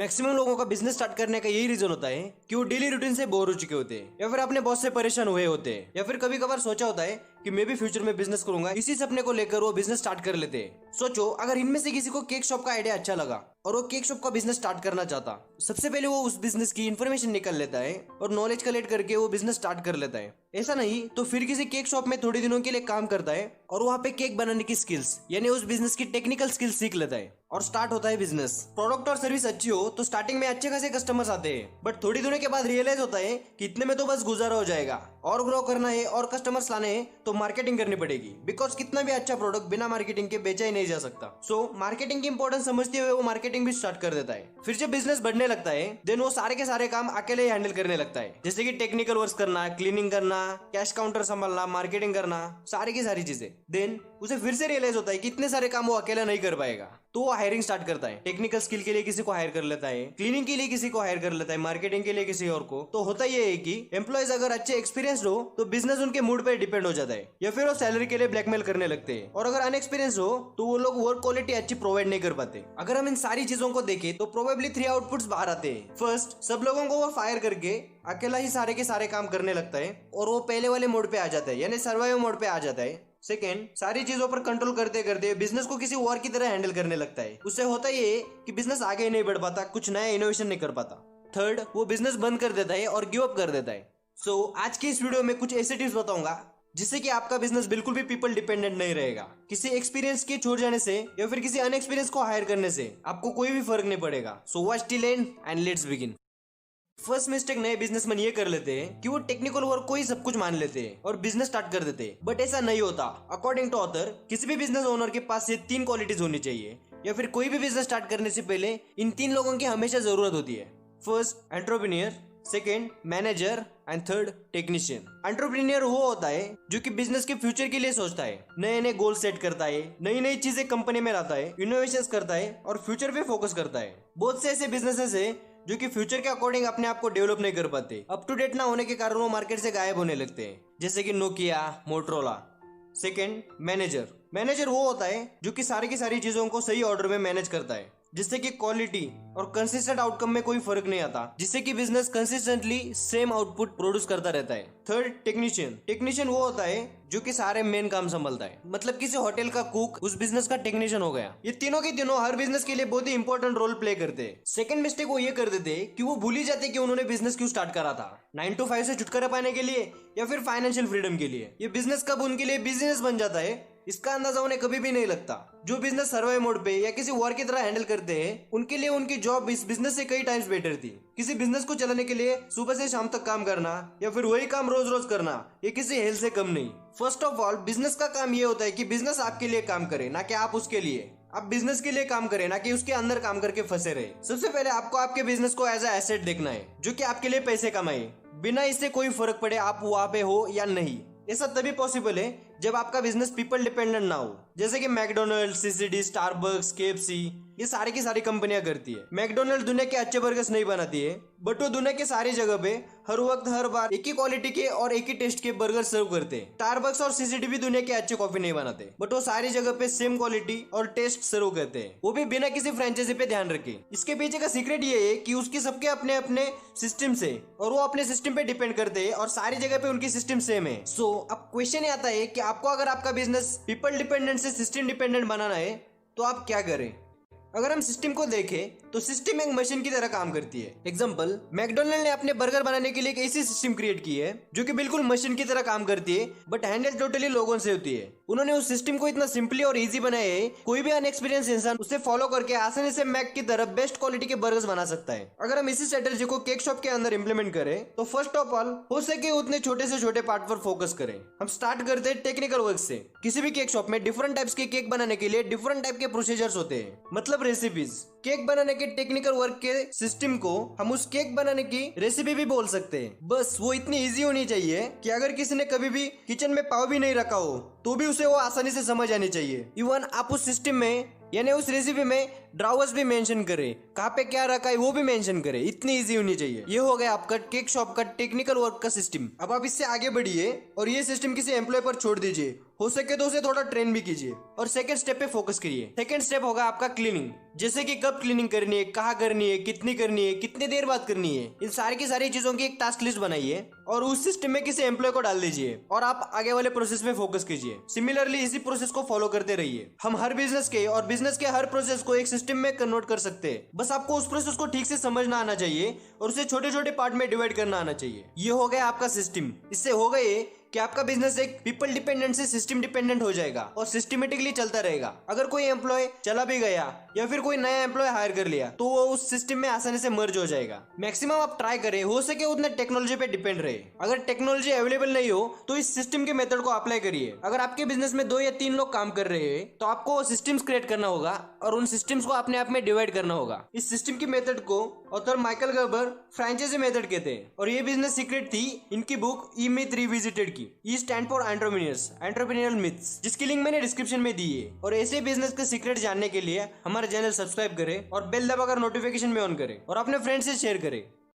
Maximum लोगों का business start करने का यही रीजन होता है कि वो डेली रूटीन से बोर हो चुके होते हैं या फिर अपने बॉस से परेशान हुए होते हैं या फिर कभी कभार सोचा होता है कि मैं भी फ्यूचर में बिजनेस करूंगा। इसी सपने को लेकर वो बिजनेस स्टार्ट कर लेते हैं। सोचो, अगर इनमें से किसी को केक शॉप का आइडिया अच्छा लगा और वो केक शॉप का बिजनेस स्टार्ट करना चाहता, सबसे पहले वो उस बिजनेस की इन्फॉर्मेशन निकाल लेता है और नॉलेज कलेक्ट करके वो बिजनेस स्टार्ट कर लेता है। ऐसा नहीं तो फिर किसी केक शॉप में थोड़े दिनों के लिए काम करता है और वहाँ पे केक बनाने की स्किल्स यानी उस बिजनेस की टेक्निकल स्किल्स सीख लेता है और स्टार्ट होता है बिजनेस। प्रोडक्ट और सर्विस अच्छी हो तो स्टार्टिंग में अच्छे खासे कस्टमर्स आते हैं, बट थोड़ी दिनों के बाद रियलाइज होता है कि इतने में तो बस गुजारा हो जाएगा। और ग्रो करना है और कस्टमर्स लाने हैं तो मार्केटिंग करनी पड़ेगी, बिकॉज कितना भी अच्छा प्रोडक्ट बिना मार्केटिंग के बेचा ही नहीं जा सकता। सो मार्केटिंग की इंपॉर्टेंस समझते हुए वो मार्केटिंग भी स्टार्ट कर देता है। फिर जब बिजनेस बढ़ने लगता है देन वो सारे के सारे काम अकेले ही हैंडल करने लगता है, जैसे कि टेक्निकल वर्क करना, क्लीनिंग करना, कैश काउंटर संभालना, मार्केटिंग करना, सारी की सारी चीजें। देन उसे फिर से रियलाइज होता है कि इतने सारे काम वो अकेला नहीं कर पाएगा, तो वो हायरिंग स्टार्ट करता है। टेक्निकल स्किल के लिए किसी को हायर कर लेता है, क्लीनिंग के लिए किसी को हायर कर लेता है, मार्केटिंग के लिए किसी और को। तो होता ये है कि एम्प्लॉयज अगर अच्छे एक्सपीरियंस हो तो बिजनेस उनके मूड पर डिपेंड हो जाता है या फिर वो सैलरी के लिए ब्लैकमेल करने लगते हैं, और अगर अनएक्सपीरियंस हो तो वो लोग वर्क क्वालिटी अच्छी प्रोवाइड नहीं कर पाते। अगर हम इन सारी चीजों को देखें तो प्रोबेबली 3 आउटपुट्स बाहर आते हैं। फर्स्ट, सब लोगों को वो फायर करके अकेला ही सारे के सारे काम करने लगता है और वो पहले वाले मोड पे आ जाता है यानी सर्वाइव मोड पे आ जाता है। सेकेंड, सारी चीजों पर कंट्रोल करते करते बिजनेस को किसी और की तरह हैंडल करने लगता है। उससे होता ये कि बिजनेस आगे नहीं बढ़ पाता, कुछ नया इनोवेशन नहीं कर पाता। थर्ड, वो बिजनेस बंद कर देता है और गिव अप कर देता है। सो आज की इस वीडियो में कुछ ऐसे टिप्स बताऊंगा जिससे कि आपका बिजनेस बिल्कुल भी पीपल डिपेंडेंट नहीं रहेगा। किसी एक्सपीरियंस के छोड़ जाने से या फिर किसी अनएक्सपीरियंस को हायर करने से आपको कोई भी फर्क नहीं पड़ेगा। So watch till and and let's begin. First mistake नए बिजनेसमैन ये कर लेते हैं कि वो टेक्निकल वर्क को ही सब कुछ मान लेते हैं और बिजनेस स्टार्ट कर देते हैं, बट ऐसा नहीं होता। अकॉर्डिंग टू ऑथर, किसी भी बिजनेस ओनर के पास ये 3 क्वालिटीज होनी चाहिए, या फिर कोई भी बिजनेस स्टार्ट करने से पहले इन 3 लोगों की हमेशा जरूरत होती है। First, entrepreneur, second manager and third technician. Entrepreneur वो होता है जो कि बिजनेस के फ्यूचर के लिए सोचता है, नए नए गोल सेट करता है, नई नई चीजें कंपनी में लाता है, इनोवेशंस करता है और फ्यूचर पे फोकस करता है। बहुत से ऐसे बिजनेसेस है जो कि फ्यूचर के अकॉर्डिंग अपने आप को डेवलप नहीं कर पाते, अप टू डेट ना होने के कारण वो मार्केट से गायब होने लगते हैं, जैसे कि Nokia, Motorola. Second, manager. Manager वो होता है जो कि सारी की सारी चीजों को सही ऑर्डर में मैनेज करता है, जिससे कि क्वालिटी और कंसिस्टेंट आउटकम में कोई फर्क नहीं आता, जिससे कि business consistently same output produce करता रहता है। Third, technician. टेक्नीशियन वो होता है जो कि सारे मेन काम संभालता है, मतलब किसी होटल का कुक उस बिजनेस का टेक्नीशियन हो गया। ये तीनों के तीनों हर बिजनेस के लिए बहुत ही इंपॉर्टेंट रोल प्ले करते हैं। सेकंड मिस्टेक वो ये कर देते कि वो भूल ही जाते कि उन्होंने बिजनेस क्यों स्टार्ट करा था, 9 to 5 से छुटकारा पाने के लिए या फिर फाइनेंशियल फ्रीडम के लिए। ये बिजनेस कब उनके लिए बिजनेस बन जाता है इसका अंदाजा उन्हें कभी भी नहीं लगता। जो बिजनेस सर्वाइव मोड पे या किसी वर्क की तरह हैंडल करते हैं उनके लिए उनकी जॉब इस बिजनेस से कई टाइम्स बेटर थी। किसी बिजनेस को चलाने के लिए सुबह से शाम तक काम करना या फिर वही काम रोज रोज करना, ये किसी हेल्थ से कम नहीं। फर्स्ट ऑफ ऑल, बिजनेस का काम ये होता है कि बिजनेस आपके लिए काम करे, ना कि आप उसके लिए। आप बिजनेस के लिए काम करें, ना कि उसके अंदर काम करके फंसे रहे। सबसे पहले आपको आपके बिजनेस को एज ए एसेट देखना है जो कि आपके लिए पैसे कमाए, बिना इससे कोई फर्क पड़े आप वहां पे हो या नहीं। ऐसा तभी पॉसिबल है जब आपका बिजनेस पीपल डिपेंडेंट ना हो, जैसे कि मैकडोनल्ड, सीसीडी, स्टारबक्स, केएफसी, ये सारी की सारी कंपनियां करती है। मैकडोनल्ड दुनिया के अच्छे बर्गर्स नहीं बनाती है, बट वो दुनिया के सारी जगह पे हर वक्त हर बार एक ही क्वालिटी के और एक ही टेस्ट के बर्गर सर्व करते हैं। स्टारबक्स और सीसीडी भी दुनिया के अच्छे कॉफी नहीं बनाते, बट वो सारी जगह पे सेम क्वालिटी और टेस्ट सर्व करते हैं, वो भी बिना किसी फ्रेंचाइजी पे ध्यान रखे। इसके पीछे का सीक्रेट ये है कि उसकी सबके अपने अपने सिस्टम से और वो अपने सिस्टम पे डिपेंड करते हैं और सारी जगह पे उनकी सिस्टम सेम है। सो अब क्वेश्चन आता है कि आपको अगर आपका बिजनेस पीपल डिपेंडेंट से सिस्टम डिपेंडेंट बनाना है तो आप क्या करें। अगर हम सिस्टम को देखें तो सिस्टम एक मशीन की तरह काम करती है। एग्जांपल, मैकडोनल्ड ने अपने बर्गर बनाने के लिए एक ऐसी सिस्टम क्रिएट की है जो कि बिल्कुल मशीन की तरह काम करती है, बट हैंडल टोटली लोगों से होती है। उन्होंने उस सिस्टम को इतना सिंपली और इजी बनाया है, कोई भी अनएक्सपीरियंस इंसान उसे फॉलो करके आसानी से मैक की तरह बेस्ट क्वालिटी के बर्गर्स बना सकता है। अगर हम इसी स्ट्रेटजी को केक शॉप के अंदर इंप्लीमेंट करें तो फर्स्ट ऑफ ऑल हो सके उतने छोटे से छोटे पार्ट पर फोकस करें। हम स्टार्ट करते हैं टेक्निकल वर्क से। किसी भी केक शॉप में डिफरेंट टाइप्स के केक बनाने के लिए डिफरेंट टाइप के प्रोसीजर्स होते हैं, मतलब रेसिपीज। केक बनाने के टेक्निकल वर्क के सिस्टम को हम उस केक बनाने की रेसिपी भी बोल सकते हैं। बस वो इतनी इजी होनी चाहिए कि अगर किसी ने कभी भी किचन में पाव भी नहीं रखा हो तो भी उसे वो आसानी से समझ आनी चाहिए। इवन आप उस सिस्टम में यानी उस रेसिपी में ड्रावर्स भी मेंशन करें, कहाँ पे क्या रखा है वो भी मेंशन करें, इतनी इजी होनी चाहिए। ये हो गया आपका केक शॉप का टेक्निकल वर्क का सिस्टम। अब आप इससे आगे बढ़िए और ये सिस्टम किसी एम्प्लॉय पर छोड़ दीजिए, हो सके तो उसे थोड़ा ट्रेन भी कीजिए और सेकंड स्टेप पे फोकस करिए। सेकंड स्टेप होगा आपका क्लीनिंग। जैसे कि कब क्लीनिंग करनी है, कहाँ करनी है, कितनी करनी है, कितनी देर बाद करनी है, इन सारी की सारी चीजों की एक टास्क लिस्ट बनाइए और उस सिस्टम में किसी एम्प्लॉय को डाल दीजिए और आप आगे वाले प्रोसेस में फोकस कीजिए। सिमिलरली इसी प्रोसेस को फॉलो करते रहिए। हम हर बिजनेस के और बिजनेस के हर प्रोसेस को एक सिस्टम में कन्वर्ट कर सकते हैं। बस आपको उस प्रोसेस को ठीक से समझना आना चाहिए और उसे छोटे छोटे पार्ट में डिवाइड करना आना चाहिए। ये हो गया आपका सिस्टम। इससे होगा ये कि आपका बिजनेस एक पीपल डिपेंडेंट से सिस्टम डिपेंडेंट हो जाएगा और सिस्टमेटिकली चलता रहेगा। अगर कोई एम्प्लॉय चला भी गया या फिर कोई नया एम्प्लॉय हायर कर लिया तो वो उस सिस्टम में आसानी से मर्ज हो जाएगा। मैक्सिमम आप ट्राई करें हो सके उतने टेक्नोलॉजी पे डिपेंड रहे। अगर टेक्नोलॉजी अवेलेबल नहीं हो तो इस सिस्टम के मेथड को अप्लाई करिए। अगर आपके बिजनेस में 2 या 3 लोग काम कर रहे हैं तो आपको सिस्टम्स क्रिएट करना होगा और उन सिस्टम्स को अपने आप में डिवाइड करना होगा। इस सिस्टम की मेथड को author Michael Gerber franchisee method कहते हैं और ये बिजनेस सीक्रेट थी इनकी बुक ई मिथ रिविजिटेड की। E stand for entrepreneurial myths, जिसकी लिंक मैंने डिस्क्रिप्शन में दी है। और ऐसे बिजनेस के सीक्रेट जानने के लिए हमारा चैनल सब्सक्राइब करें और बेल दबाकर नोटिफिकेशन में ऑन करें और अपने फ्रेंड्स से शेयर करें।